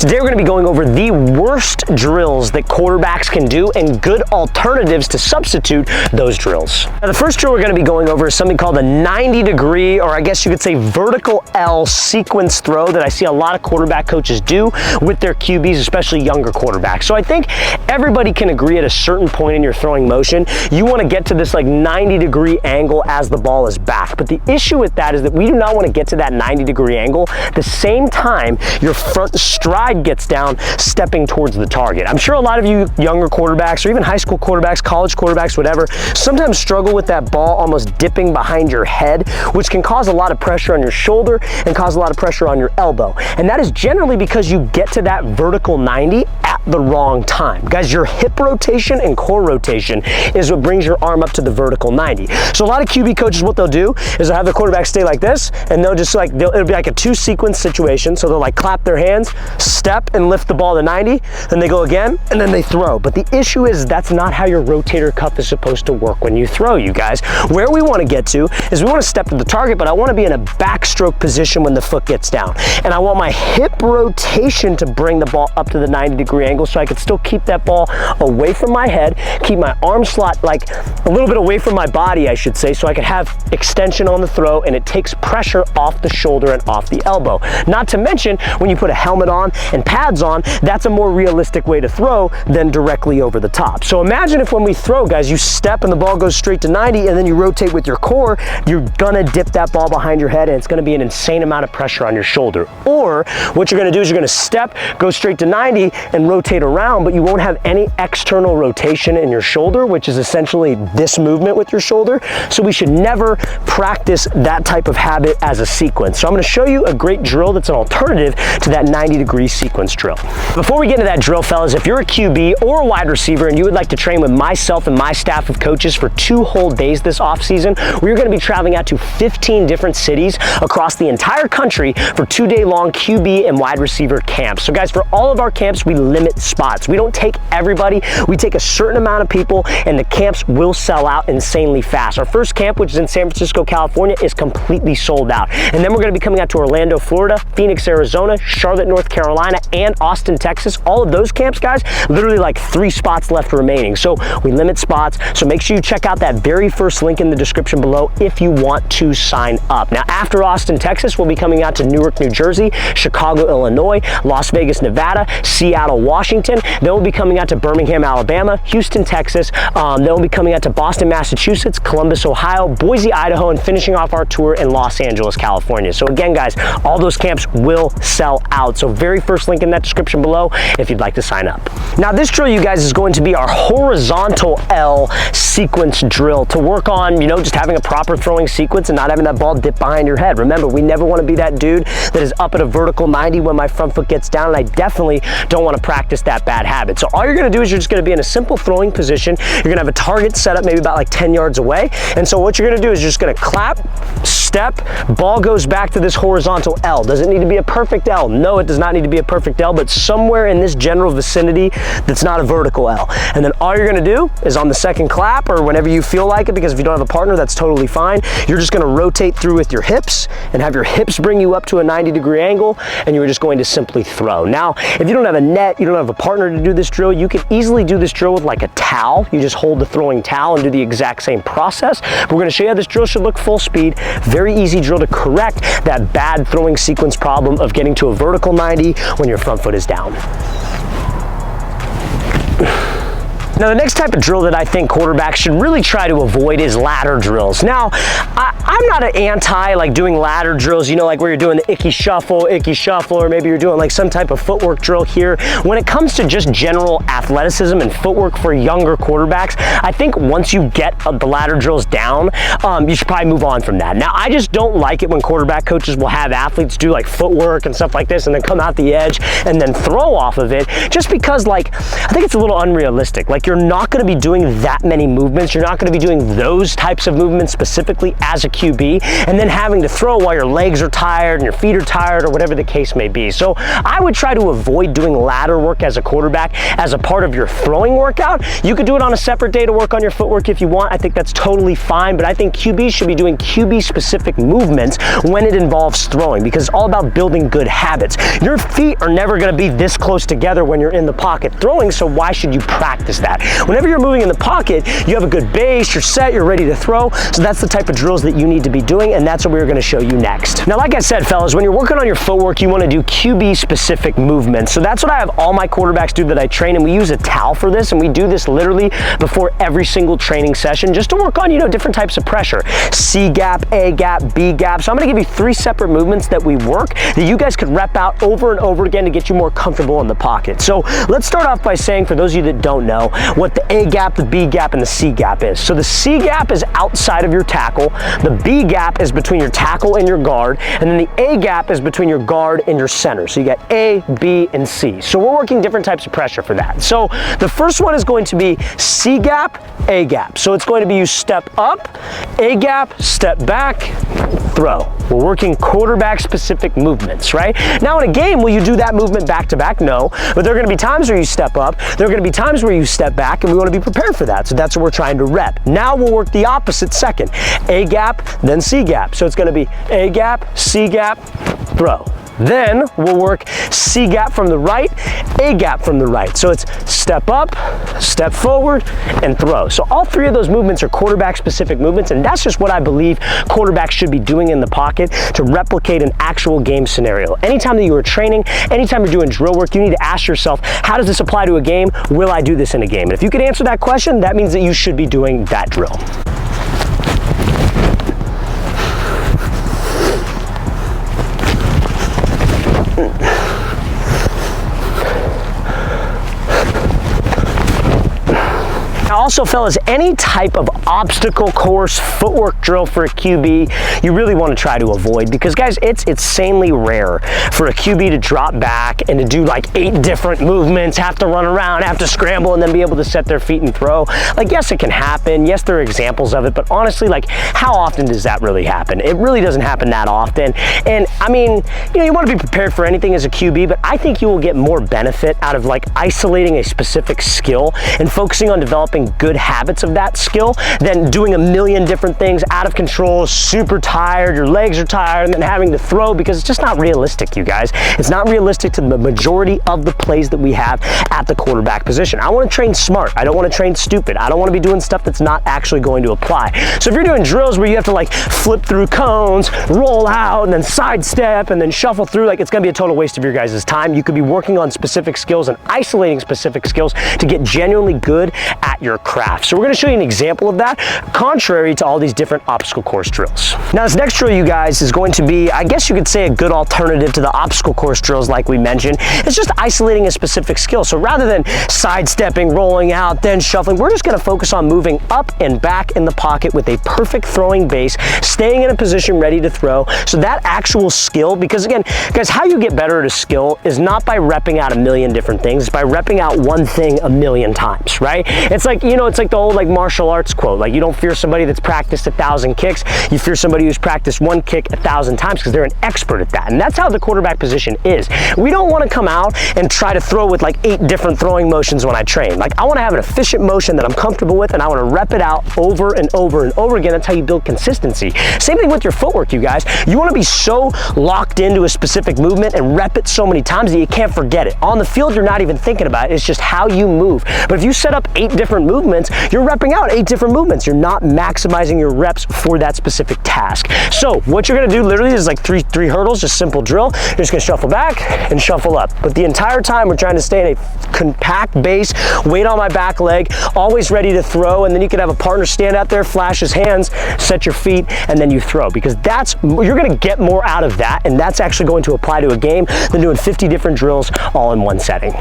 Today we're going to be going over the worst drills that quarterbacks can do and good alternatives to substitute those drills. Now, the first drill we're going to be going over is something called a 90-degree, or I guess you could say vertical L sequence throw that I see a lot of quarterback coaches do with their QBs, especially younger quarterbacks. So I think everybody can agree at a certain point in your throwing motion, you want to get to this like 90-degree angle as the ball is back. But the issue with that is that we do not want to get to that 90-degree angle the same time your front stride gets down, stepping towards the target. I'm sure a lot of you younger quarterbacks or even high school quarterbacks, college quarterbacks, whatever, sometimes struggle with that ball almost dipping behind your head, which can cause a lot of pressure on your shoulder and cause a lot of pressure on your elbow. And that is generally because you get to that vertical 90 at the wrong time. Guys, your hip rotation and core rotation is what brings your arm up to the vertical 90. So a lot of QB coaches, what they'll do is they'll have the quarterback stay like this, and they'll just like, it'll be like a two sequence situation. So they'll like clap their hands, step and lift the ball to 90, then they go again, and then they throw. But the issue is that's not how your rotator cuff is supposed to work when you throw, you guys. Where we want to get to is we want to step to the target, but I want to be in a backstroke position when the foot gets down. And I want my hip rotation to bring the ball up to the 90-degree angle so I can still keep that ball away from my head, keep my arm slot like a little bit away from my body, I should say, so I can have extension on the throw and it takes pressure off the shoulder and off the elbow. Not to mention, when you put a helmet on and pads on, that's a more realistic way to throw than directly over the top. So imagine if when we throw, guys, you step and the ball goes straight to 90 and then you rotate with your core, you're gonna dip that ball behind your head and it's gonna be an insane amount of pressure on your shoulder. Or what you're gonna do is you're gonna step, go straight to 90 and rotate around, but you won't have any external rotation in your shoulder, which is essentially this movement with your shoulder. So we should never practice that type of habit as a sequence. So I'm gonna show you a great drill that's an alternative to that 90-degree sequence drill. Before we get into that drill, fellas, if you're a QB or a wide receiver and you would like to train with myself and my staff of coaches for 2 whole days this off season, we're gonna be traveling out to 15 different cities across the entire country for 2-day-long QB and wide receiver camps. So guys, for all of our camps, we limit spots. We don't take everybody, we take a certain amount of people and the camps will sell out insanely fast. Our first camp, which is in San Francisco, California, is completely sold out. And then we're gonna be coming out to Orlando, Florida, Phoenix, Arizona, Charlotte, North Carolina, and Austin, Texas. All of those camps, guys, literally like 3 spots left remaining. So we limit spots. So make sure you check out that very first link in the description below if you want to sign up. Now, after Austin, Texas, we'll be coming out to Newark, New Jersey, Chicago, Illinois, Las Vegas, Nevada, Seattle, Washington. Then we'll be coming out to Birmingham, Alabama, Houston, Texas. Then we'll be coming out to Boston, Massachusetts, Columbus, Ohio, Boise, Idaho, and finishing off our tour in Los Angeles, California. So again, guys, all those camps will sell out. So very first link in that description below if you'd like to sign up. Now this drill, you guys, is going to be our horizontal L sequence drill to work on, you know, just having a proper throwing sequence and not having that ball dip behind your head. Remember, we never want to be that dude that is up at a vertical 90 when my front foot gets down, and I definitely don't want to practice that bad habit. So all you're going to do is you're just going to be in a simple throwing position. You're going to have a target set up maybe about like 10 yards away. And so what you're going to do is you're just going to clap, step, ball goes back to this horizontal L. Does it need to be a perfect L? No, it does not need to be a perfect L, but somewhere in this general vicinity that's not a vertical L. And then all you're gonna do is on the second clap or whenever you feel like it, because if you don't have a partner, that's totally fine. You're just gonna rotate through with your hips and have your hips bring you up to a 90-degree angle, and you're just going to simply throw. Now, if you don't have a net, you don't have a partner to do this drill, you can easily do this drill with like a towel. You just hold the throwing towel and do the exact same process. But we're gonna show you how this drill should look full speed. Very easy drill to correct that bad throwing sequence problem of getting to a vertical 90 when your front foot is down. Now, the next type of drill that I think quarterbacks should really try to avoid is ladder drills. Now, I'm not an anti like doing ladder drills, you know, like where you're doing the icky shuffle, or maybe you're doing like some type of footwork drill here. When it comes to just general athleticism and footwork for younger quarterbacks, I think once you get the ladder drills down, you should probably move on from that. Now, I just don't like it when quarterback coaches will have athletes do like footwork and stuff like this and then come out the edge and then throw off of it, just because like, I think it's a little unrealistic. Like, like you're not gonna be doing that many movements. You're not gonna be doing those types of movements specifically as a QB, and then having to throw while your legs are tired and your feet are tired or whatever the case may be. So I would try to avoid doing ladder work as a quarterback as a part of your throwing workout. You could do it on a separate day to work on your footwork if you want. I think that's totally fine, but I think QBs should be doing QB specific movements when it involves throwing, because it's all about building good habits. Your feet are never gonna be this close together when you're in the pocket throwing, so why should you practice that? Whenever you're moving in the pocket, you have a good base, you're set, you're ready to throw, so that's the type of drills that you need to be doing, and that's what we're gonna show you next. Now, like I said, fellas, when you're working on your footwork, you wanna do QB specific movements. So that's what I have all my quarterbacks do that I train, and we use a towel for this, and we do this literally before every single training session just to work on, you know, different types of pressure. C gap, A gap, B gap. So I'm gonna give you 3 separate movements that we work that you guys could rep out over and over again to get you more comfortable in the pocket. So let's start off by saying, for those of you that don't know, what the A gap, the B gap, and the C gap is. So the C gap is outside of your tackle, the B gap is between your tackle and your guard, and then the A gap is between your guard and your center. So you got A, B, and C. So we're working different types of pressure for that. So the first one is going to be C gap, A gap. So it's going to be you step up, A gap, step back, throw. We're working quarterback specific movements, right? Now in a game, will you do that movement back to back? No, but there are gonna be times where you step up, there are gonna be times where you step back, and we wanna be prepared for that. So that's what we're trying to rep. Now we'll work the opposite second. A gap, then C gap. So it's gonna be A gap, C gap, throw. Then we'll work C gap from the right, A gap from the right. So it's step up, step forward, and throw. So all 3 of those movements are quarterback specific movements, and that's just what I believe quarterbacks should be doing in the pocket to replicate an actual game scenario. Anytime that you are training, anytime you're doing drill work, you need to ask yourself, how does this apply to a game? Will I do this in a game? And if you can answer that question, that means that you should be doing that drill. Now also, fellas, any type of obstacle course footwork drill for a QB, you really want to try to avoid, because guys, it's insanely rare for a QB to drop back and to do like 8 different movements, have to run around, have to scramble, and then be able to set their feet and throw. Like, yes, it can happen. Yes, there are examples of it, but honestly, like, how often does that really happen? It really doesn't happen that often. And I mean, you know, you want to be prepared for anything as a QB, but I think you will get more benefit out of like isolating a specific skill and focusing on developing good habits of that skill than doing a million different things out of control, super tired, your legs are tired, and then having to throw, because it's just not realistic, you guys. It's not realistic to the majority of the plays that we have at the quarterback position. I want to train smart. I don't want to train stupid. I don't want to be doing stuff that's not actually going to apply. So if you're doing drills where you have to like flip through cones, roll out, and then sidestep, and then shuffle through, like, it's going to be a total waste of your guys' time. You could be working on specific skills and isolating specific skills to get genuinely good at your craft. So we're going to show you an example of that, contrary to all these different obstacle course drills. Now this next drill, you guys, is going to be, I guess you could say, a good alternative to the obstacle course drills like we mentioned. It's just isolating a specific skill. So rather than sidestepping, rolling out, then shuffling, we're just going to focus on moving up and back in the pocket with a perfect throwing base, staying in a position ready to throw. So that actual skill, because again, guys, how you get better at a skill is not by repping out a million different things, it's by repping out one thing a million times, right? It's like, you know, it's like the old like martial arts quote, like, you don't fear somebody that's practiced 1,000 kicks, you fear somebody who's practiced one kick 1,000 times, because they're an expert at that. And that's how the quarterback position is. We don't want to come out and try to throw with like 8 different throwing motions when I train. Like, I want to have an efficient motion that I'm comfortable with, and I want to rep it out over and over and over again. That's how you build consistency. Same thing with your footwork, you guys. You want to be so locked into a specific movement and rep it so many times that you can't forget it. On the field, you're not even thinking about it. It's just how you move. But if you set up 8 different movements, you're repping out 8 different movements. You're not maximizing your reps for that specific task. So what you're going to do literally is like three hurdles, just simple drill. You're just going to shuffle back and shuffle up. But the entire time, we're trying to stay in a compact base, weight on my back leg, always ready to throw. And then you can have a partner stand out there, flash his hands, set your feet, and then you throw, because that's, you're going to get more out of that, and that's actually going to apply to a game than doing 50 different drills all in one setting.